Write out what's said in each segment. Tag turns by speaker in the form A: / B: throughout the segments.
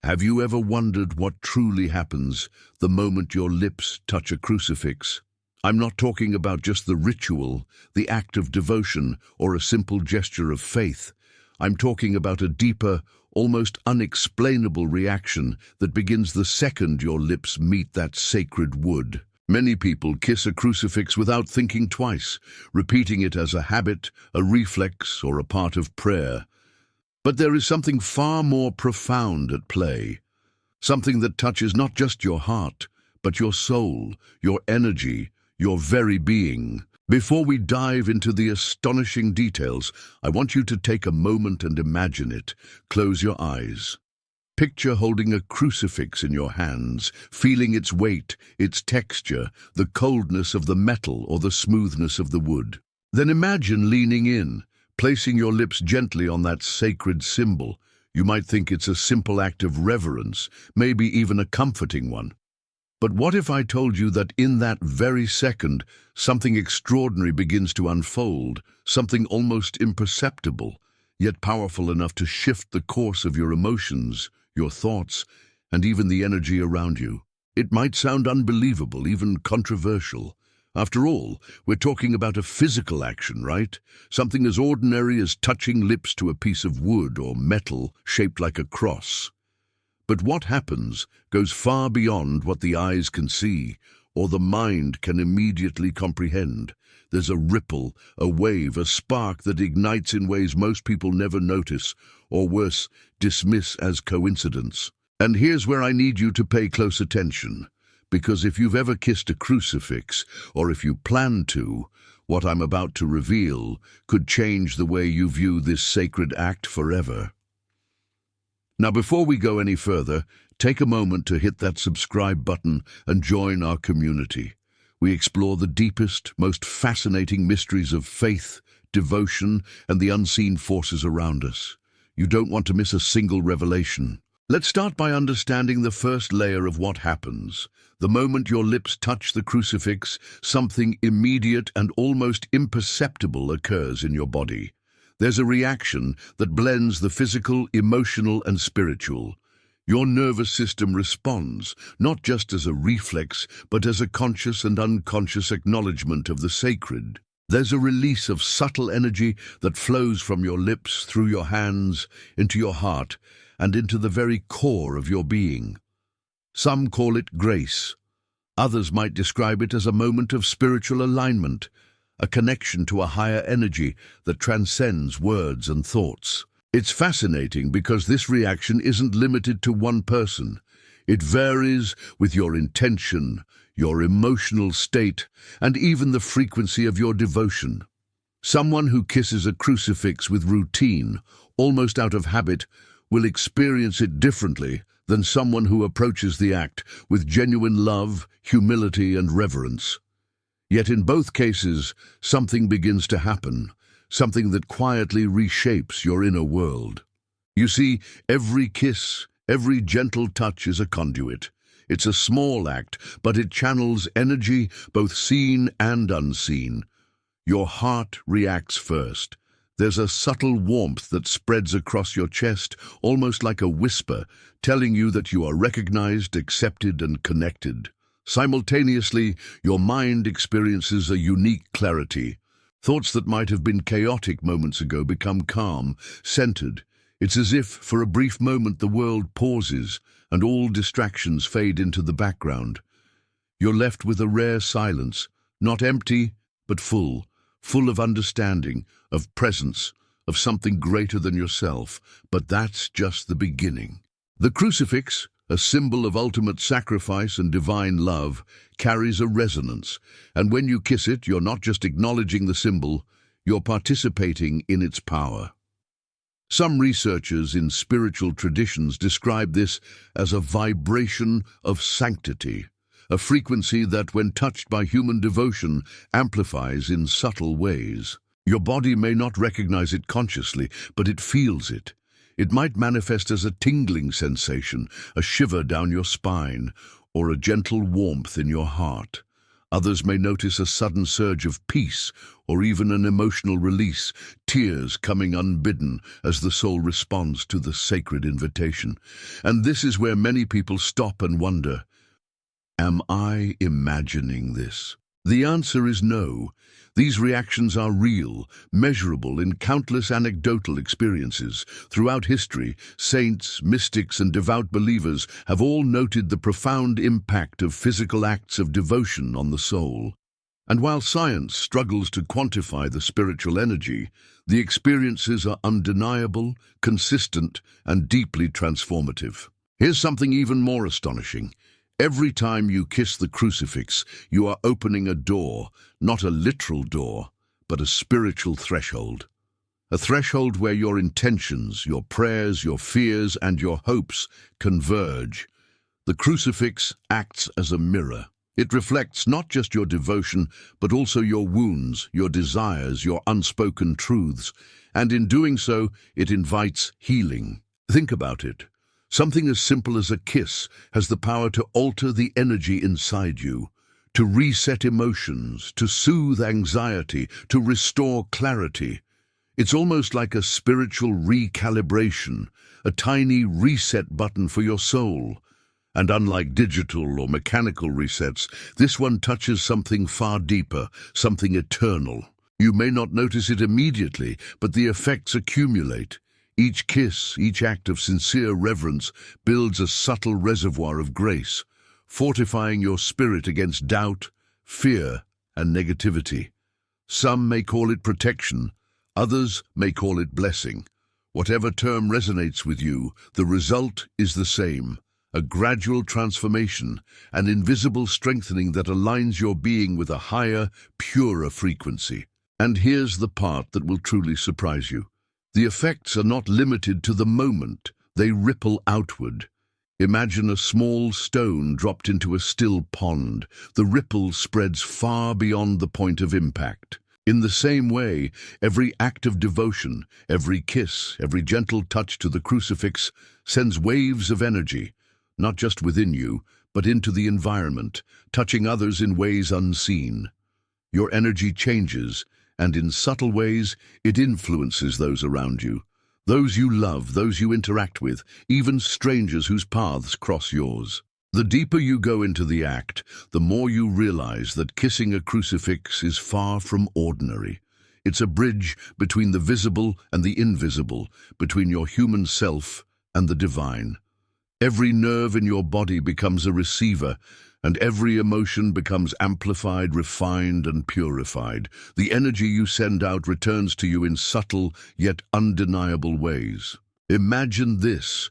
A: Have you ever wondered what truly happens the moment your lips touch a crucifix? I'm not talking about just the ritual, the act of devotion, or a simple gesture of faith. I'm talking about a deeper, almost unexplainable reaction that begins the second your lips meet that sacred wood. Many people kiss a crucifix without thinking twice, repeating it as a habit, a reflex, or a part of prayer. But there is something far more profound at play, something that touches not just your heart, but your soul, your energy, your very being. Before we dive into the astonishing details, I want you to take a moment and imagine it. Close your eyes. Picture holding a crucifix in your hands, feeling its weight, its texture, the coldness of the metal or the smoothness of the wood. Then imagine leaning in, placing your lips gently on that sacred symbol. You might think it's a simple act of reverence, maybe even a comforting one. But what if I told you that in that very second, something extraordinary begins to unfold, something almost imperceptible, yet powerful enough to shift the course of your emotions, your thoughts, and even the energy around you? It might sound unbelievable, even controversial. After all, we're talking about a physical action, right? Something as ordinary as touching lips to a piece of wood or metal shaped like a cross. But what happens goes far beyond what the eyes can see or the mind can immediately comprehend. There's a ripple, a wave, a spark that ignites in ways most people never notice, or worse, dismiss as coincidence. And here's where I need you to pay close attention. Because if you've ever kissed a crucifix, or if you plan to, what I'm about to reveal could change the way you view this sacred act forever. Now, before we go any further, take a moment to hit that subscribe button and join our community. We explore the deepest, most fascinating mysteries of faith, devotion, and the unseen forces around us. You don't want to miss a single revelation. Let's start by understanding the first layer of what happens. The moment your lips touch the crucifix, something immediate and almost imperceptible occurs in your body. There's a reaction that blends the physical, emotional, and spiritual. Your nervous system responds, not just as a reflex, but as a conscious and unconscious acknowledgement of the sacred. There's a release of subtle energy that flows from your lips, through your hands, into your heart, and into the very core of your being. Some call it grace. Others might describe it as a moment of spiritual alignment, a connection to a higher energy that transcends words and thoughts. It's fascinating because this reaction isn't limited to one person. It varies with your intention, your emotional state, and even the frequency of your devotion. Someone who kisses a crucifix with routine, almost out of habit, will experience it differently than someone who approaches the act with genuine love, humility, and reverence. Yet in both cases, something begins to happen, something that quietly reshapes your inner world. You see, every kiss, every gentle touch is a conduit. It's a small act, but it channels energy, both seen and unseen. Your heart reacts first. There's a subtle warmth that spreads across your chest, almost like a whisper, telling you that you are recognized, accepted, and connected. Simultaneously, your mind experiences a unique clarity. Thoughts that might have been chaotic moments ago become calm, centered. It's as if, for a brief moment, the world pauses and all distractions fade into the background. You're left with a rare silence, not empty, but full of understanding, of presence, of something greater than yourself. But that's just the beginning. The crucifix, a symbol of ultimate sacrifice and divine love, carries a resonance. And when you kiss it, you're not just acknowledging the symbol, you're participating in its power. Some researchers in spiritual traditions describe this as a vibration of sanctity, a frequency that, when touched by human devotion, amplifies in subtle ways. Your body may not recognize it consciously, but it feels it. It might manifest as a tingling sensation, a shiver down your spine, or a gentle warmth in your heart. Others may notice a sudden surge of peace or even an emotional release, tears coming unbidden as the soul responds to the sacred invitation. And this is where many people stop and wonder, am I imagining this? The answer is no. These reactions are real, measurable in countless anecdotal experiences. Throughout history, saints, mystics, and devout believers have all noted the profound impact of physical acts of devotion on the soul. And while science struggles to quantify the spiritual energy, the experiences are undeniable, consistent, and deeply transformative. Here's something even more astonishing. Every time you kiss the crucifix, you are opening a door, not a literal door, but a spiritual threshold. A threshold where your intentions, your prayers, your fears, and your hopes converge. The crucifix acts as a mirror. It reflects not just your devotion, but also your wounds, your desires, your unspoken truths, and in doing so, it invites healing. Think about it. Something as simple as a kiss has the power to alter the energy inside you, to reset emotions, to soothe anxiety, to restore clarity. It's almost like a spiritual recalibration, a tiny reset button for your soul. And unlike digital or mechanical resets, this one touches something far deeper, something eternal. You may not notice it immediately, but the effects accumulate. Each kiss, each act of sincere reverence builds a subtle reservoir of grace, fortifying your spirit against doubt, fear, and negativity. Some may call it protection, others may call it blessing. Whatever term resonates with you, the result is the same. A gradual transformation, an invisible strengthening that aligns your being with a higher, purer frequency. And here's the part that will truly surprise you. The effects are not limited to the moment, they ripple outward. Imagine a small stone dropped into a still pond. The ripple spreads far beyond the point of impact. In the same way, every act of devotion, every kiss, every gentle touch to the crucifix sends waves of energy, not just within you, but into the environment, touching others in ways unseen. Your energy changes, and in subtle ways, it influences those around you. Those you love, those you interact with, even strangers whose paths cross yours. The deeper you go into the act, the more you realize that kissing a crucifix is far from ordinary. It's a bridge between the visible and the invisible, between your human self and the divine. Every nerve in your body becomes a receiver, and every emotion becomes amplified, refined, and purified. The energy you send out returns to you in subtle, yet undeniable ways. Imagine this.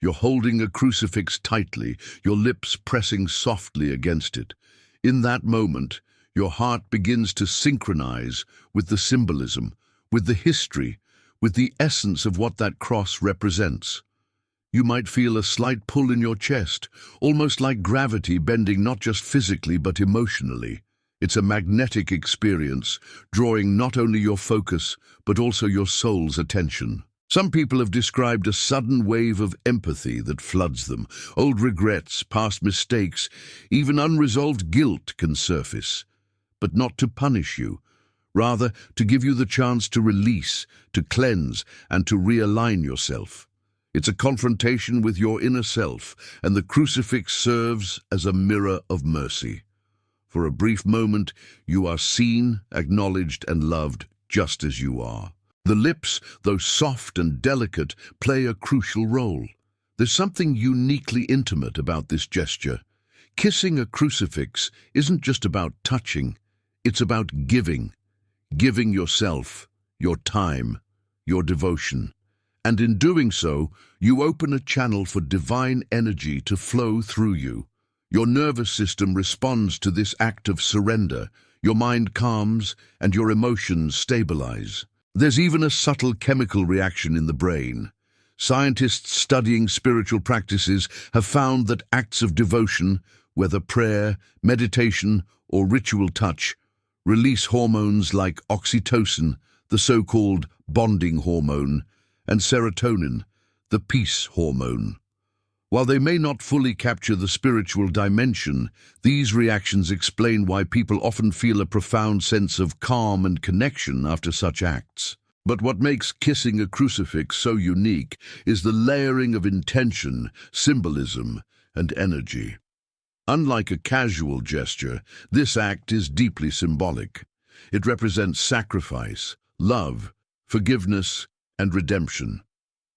A: You're holding a crucifix tightly, your lips pressing softly against it. In that moment, your heart begins to synchronize with the symbolism, with the history, with the essence of what that cross represents. You might feel a slight pull in your chest, almost like gravity bending not just physically but emotionally. It's a magnetic experience, drawing not only your focus but also your soul's attention. Some people have described a sudden wave of empathy that floods them. Old regrets, past mistakes, even unresolved guilt can surface. But not to punish you, rather to give you the chance to release, to cleanse, and to realign yourself. It's a confrontation with your inner self, and the crucifix serves as a mirror of mercy. For a brief moment, you are seen, acknowledged, and loved just as you are. The lips, though soft and delicate, play a crucial role. There's something uniquely intimate about this gesture. Kissing a crucifix isn't just about touching, it's about giving. Giving yourself, your time, your devotion. And in doing so, you open a channel for divine energy to flow through you. Your nervous system responds to this act of surrender, your mind calms, and your emotions stabilize. There's even a subtle chemical reaction in the brain. Scientists studying spiritual practices have found that acts of devotion, whether prayer, meditation, or ritual touch, release hormones like oxytocin, the so-called bonding hormone, and serotonin, the peace hormone. While they may not fully capture the spiritual dimension, these reactions explain why people often feel a profound sense of calm and connection after such acts. But what makes kissing a crucifix so unique is the layering of intention, symbolism, and energy. Unlike a casual gesture, this act is deeply symbolic. It represents sacrifice, love, forgiveness, and redemption.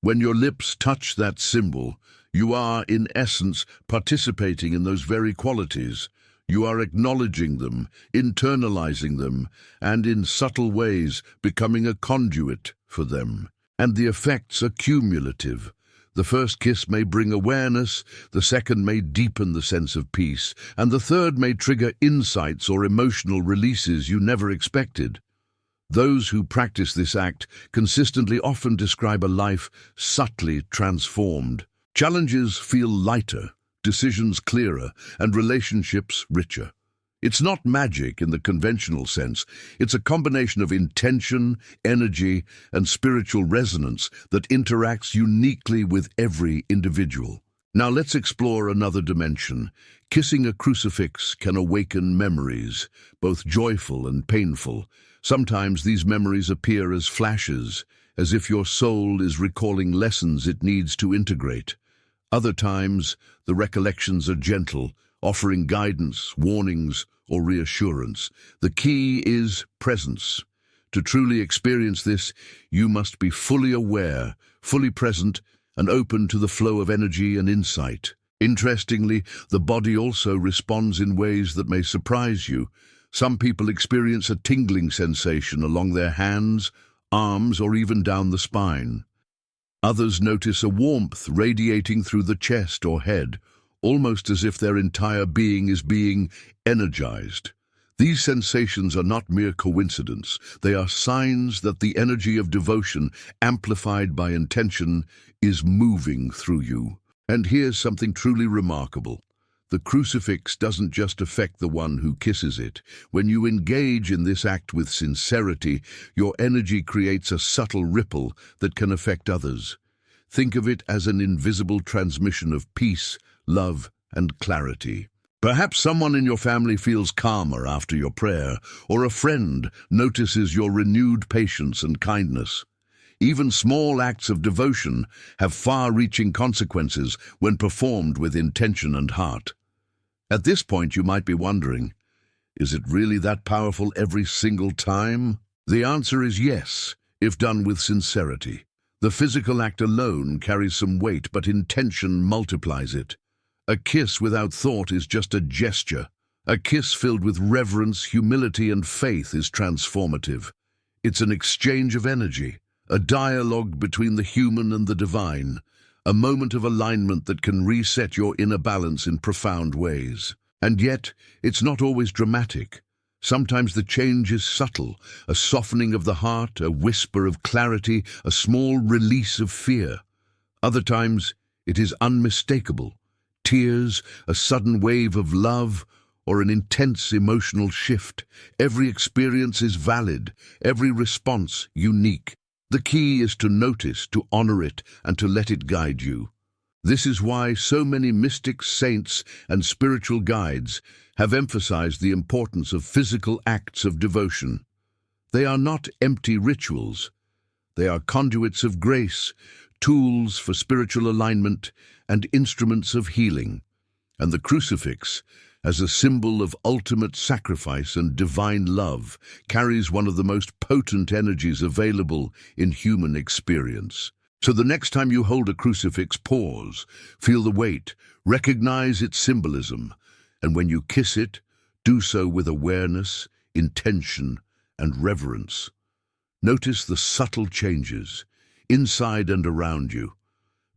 A: When your lips touch that symbol, you are, in essence, participating in those very qualities. You are acknowledging them, internalizing them, and in subtle ways becoming a conduit for them. And the effects are cumulative. The first kiss may bring awareness, the second may deepen the sense of peace, and the third may trigger insights or emotional releases you never expected. Those who practice this act consistently often describe a life subtly transformed. Challenges feel lighter, decisions clearer, and relationships richer. It's not magic in the conventional sense. It's a combination of intention, energy, and spiritual resonance that interacts uniquely with every individual. Now let's explore another dimension. Kissing a crucifix can awaken memories, both joyful and painful. Sometimes these memories appear as flashes, as if your soul is recalling lessons it needs to integrate. Other times, the recollections are gentle, offering guidance, warnings, or reassurance. The key is presence. To truly experience this, you must be fully aware, fully present, and open to the flow of energy and insight. Interestingly, the body also responds in ways that may surprise you. Some people experience a tingling sensation along their hands, arms, or even down the spine. Others notice a warmth radiating through the chest or head, almost as if their entire being is being energized. These sensations are not mere coincidence. They are signs that the energy of devotion, amplified by intention, is moving through you. And here's something truly remarkable. The crucifix doesn't just affect the one who kisses it. When you engage in this act with sincerity, your energy creates a subtle ripple that can affect others. Think of it as an invisible transmission of peace, love, and clarity. Perhaps someone in your family feels calmer after your prayer, or a friend notices your renewed patience and kindness. Even small acts of devotion have far-reaching consequences when performed with intention and heart. At this point, you might be wondering, is it really that powerful every single time? The answer is yes, if done with sincerity. The physical act alone carries some weight, but intention multiplies it. A kiss without thought is just a gesture. A kiss filled with reverence, humility, and faith is transformative. It's an exchange of energy, a dialogue between the human and the divine, a moment of alignment that can reset your inner balance in profound ways. And yet, it's not always dramatic. Sometimes the change is subtle, a softening of the heart, a whisper of clarity, a small release of fear. Other times, it is unmistakable. Tears, a sudden wave of love, or an intense emotional shift. Every experience is valid, every response unique. The key is to notice, to honor it, and to let it guide you. This is why so many mystics, saints, and spiritual guides have emphasized the importance of physical acts of devotion. They are not empty rituals. They are conduits of grace, tools for spiritual alignment, and instruments of healing. And the crucifix, as a symbol of ultimate sacrifice and divine love, carries one of the most potent energies available in human experience. So the next time you hold a crucifix, pause, feel the weight, recognize its symbolism, and when you kiss it, do so with awareness, intention, and reverence. Notice the subtle changes, inside and around you.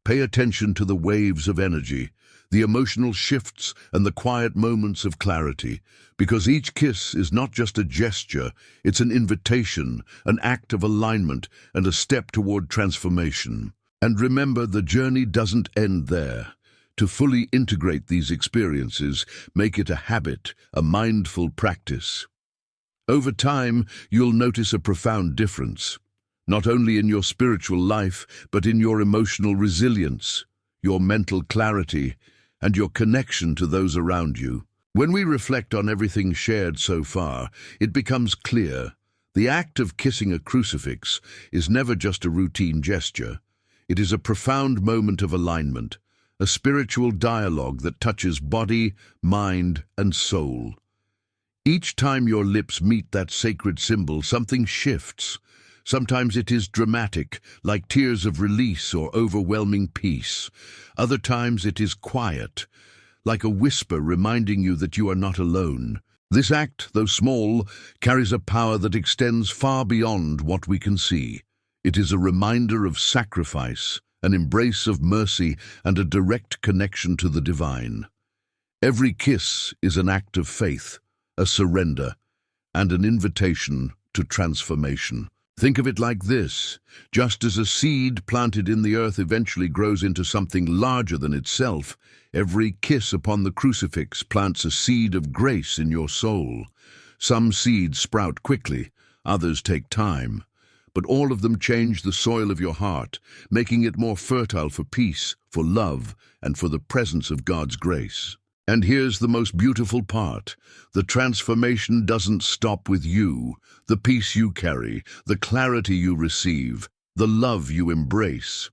A: Pay attention to the waves of energy, the emotional shifts, and the quiet moments of clarity, because each kiss is not just a gesture, it's an invitation, an act of alignment, and a step toward transformation. And remember, the journey doesn't end there. To fully integrate these experiences, make it a habit, a mindful practice. Over time, you'll notice a profound difference, not only in your spiritual life, but in your emotional resilience, your mental clarity, and your connection to those around you. When we reflect on everything shared so far, it becomes clear the act of kissing a crucifix is never just a routine gesture. It is a profound moment of alignment, a spiritual dialogue that touches body, mind, and soul. Each time your lips meet that sacred symbol, something shifts. Sometimes it is dramatic, like tears of release or overwhelming peace. Other times it is quiet, like a whisper reminding you that you are not alone. This act, though small, carries a power that extends far beyond what we can see. It is a reminder of sacrifice, an embrace of mercy, and a direct connection to the divine. Every kiss is an act of faith, a surrender, and an invitation to transformation. Think of it like this: just as a seed planted in the earth eventually grows into something larger than itself, every kiss upon the crucifix plants a seed of grace in your soul. Some seeds sprout quickly, others take time, but all of them change the soil of your heart, making it more fertile for peace, for love, and for the presence of God's grace. And here's the most beautiful part: the transformation doesn't stop with you. The peace you carry, the clarity you receive, the love you embrace,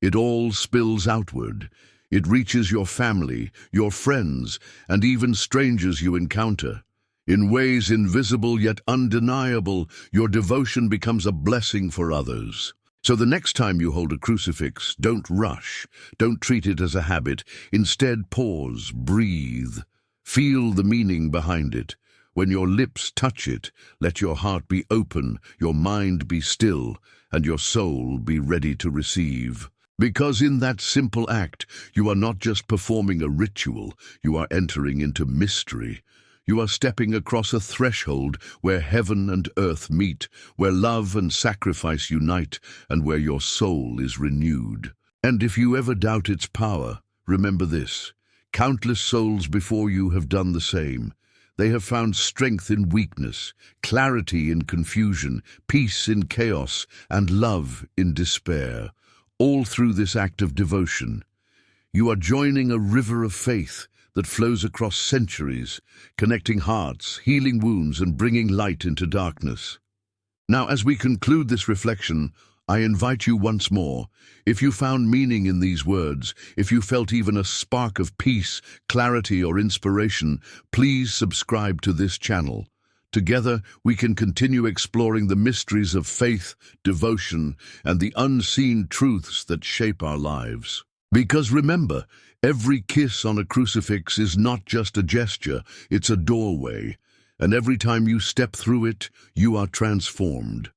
A: it all spills outward. It reaches your family, your friends, and even strangers you encounter. In ways invisible yet undeniable, your devotion becomes a blessing for others. So the next time you hold a crucifix, don't rush. Don't treat it as a habit. Instead, pause, breathe. Feel the meaning behind it. When your lips touch it, let your heart be open, your mind be still, and your soul be ready to receive. Because in that simple act, you are not just performing a ritual, you are entering into mystery. You are stepping across a threshold where heaven and earth meet, where love and sacrifice unite, and where your soul is renewed. And if you ever doubt its power, remember this: countless souls before you have done the same. They have found strength in weakness, clarity in confusion, peace in chaos, and love in despair, all through this act of devotion. You are joining a river of faith that flows across centuries, connecting hearts, healing wounds, and bringing light into darkness. Now, as we conclude this reflection, I invite you once more: if you found meaning in these words, if you felt even a spark of peace, clarity, or inspiration, please subscribe to this channel. Together, we can continue exploring the mysteries of faith, devotion, and the unseen truths that shape our lives. Because remember, every kiss on a crucifix is not just a gesture, it's a doorway. And every time you step through it, you are transformed.